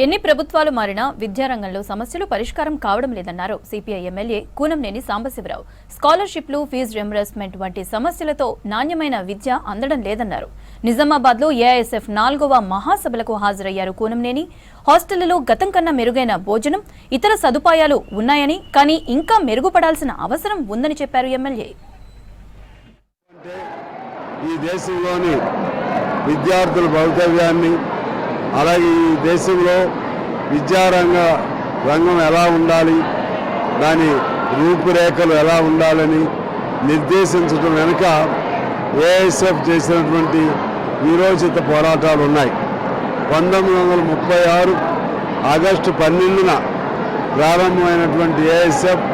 ఎన్ని ప్రభుత్వాలు మారినా విద్యారంగంలో సమస్యలు పరిష్కారం కావడం లేదన్నారు సిపిఐ ఎమ్మెల్యే కూనంనేని సాంబశివరావు. స్కాలర్షిప్లు, ఫీజు రింబర్స్మెంట్ వంటి సమస్యలతో నాణ్యమైన విద్య అందడం లేదన్నారు. నిజామాబాద్ లో ఏఐఎస్ఎఫ్ 4వ మహాసభలకు హాజరయ్యారు కూనంనేని. హాస్టళ్లలో గతం కన్నా మెరుగైన భోజనం, ఇతర సదుపాయాలు ఉన్నాయని, కానీ ఇంకా మెరుగుపడాల్సిన అవసరం ఉందని చెప్పారు ఎమ్మెల్యే. ఈ దేశంలోని విద్యార్థుల భవితవ్యాన్ని, అలాగే ఈ దేశంలో రంగం ఎలా ఉండాలి, దాని రూపురేఖలు ఎలా ఉండాలని నిర్దేశించడం వెనుక ఏఐఎస్ఎఫ్ చేసినటువంటి వీరోచిత పోరాటాలు ఉన్నాయి. 1936 ఆగస్టు 12న ప్రారంభమైనటువంటి ఏఐఎస్ఎఫ్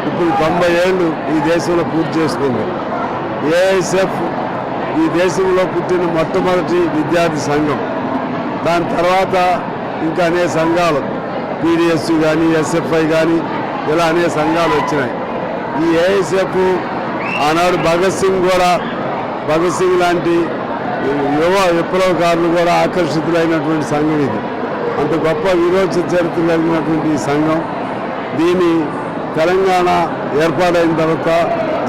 ఇప్పుడు 90 ఏళ్ళు ఈ దేశంలో పూర్తి చేసుకుంది. ఏఐఎస్ఎఫ్ ఈ దేశంలో పుట్టిన మొట్టమొదటి విద్యార్థి సంఘం. దాని తర్వాత ఇంకా అనేక సంఘాలు, పీడిఎస్ కానీ, ఎస్ఎఫ్ఐ కానీ, ఇలా అనేక సంఘాలు వచ్చినాయి. ఈ ఏఐఎస్ఎఫ్ ఆనాడు భగత్ సింగ్ లాంటి యువ విప్లవకారులు కూడా ఆకర్షితులైనటువంటి సంఘం ఇది. అంత గొప్ప విరోచిత చరిత్ర కలిగినటువంటి ఈ సంఘం దీని తెలంగాణ ఏర్పాటైన తర్వాత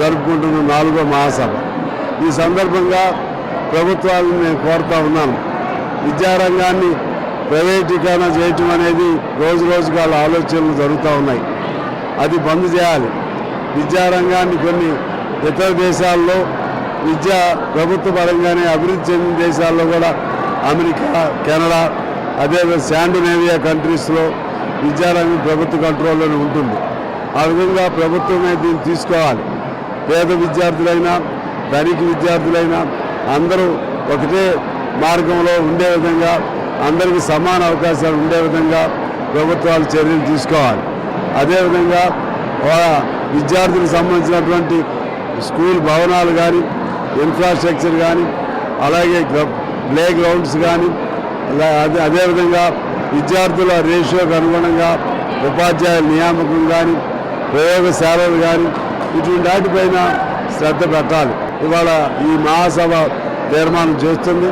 జరుపుకుంటున్న 4వ మహాసభ. ఈ సందర్భంగా ప్రభుత్వాలను నేను కోరుతా ఉన్నాను, విద్యారంగాన్ని ప్రైవేటీకరణ చేయటం అనేది రోజు రోజుకు వాళ్ళ ఆలోచనలు జరుగుతూ ఉన్నాయి. అది బంద్ చేయాలి. విద్యారంగాన్ని కొన్ని ఇతర దేశాల్లో ప్రభుత్వ పరంగానే అభివృద్ధి చెందిన దేశాల్లో కూడా, అమెరికా, కెనడా, అదేవిధంగా స్కాండినేవియా కంట్రీస్లో విద్యారంగం ప్రభుత్వ కంట్రోల్లోనే ఉంటుంది. ఆ విధంగా ప్రభుత్వమే దీన్ని తీసుకోవాలి. పేద విద్యార్థులైనా, ధనిక విద్యార్థులైనా అందరూ ఒకటే మార్గంలో ఉండే విధంగా, అందరికీ సమాన అవకాశాలు ఉండే విధంగా ప్రభుత్వాలు చర్యలు తీసుకోవాలి. అదేవిధంగా విద్యార్థులకు సంబంధించినటువంటి స్కూల్ భవనాలు కానీ, ఇన్ఫ్రాస్ట్రక్చర్ కానీ, అలాగే ప్లే గ్రౌండ్స్ కానీ, అదేవిధంగా విద్యార్థుల రేషియోకి అనుగుణంగా ఉపాధ్యాయుల నియామకం కానీ, ప్రయోగశాలలు కానీ, ఇటువంటి వాటిపైన శ్రద్ధ పెట్టాలి. ఇవాళ ఈ మహాసభ తీర్మానం చేస్తుంది.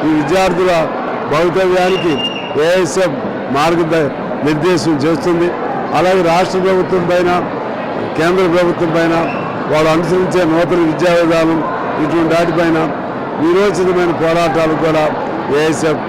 ఈ విద్యార్థుల భవితవ్యానికి ఏఐఎస్ఎఫ్ నిర్దేశం చేస్తుంది. అలాగే రాష్ట్ర ప్రభుత్వం పైన, కేంద్ర ప్రభుత్వం పైన వాళ్ళు అనుసరించే నూతన విద్యా విధానం, ఇటువంటి వాటిపైన విరోచితమైన పోరాటాలు కూడా ఏఐఎస్ఎఫ్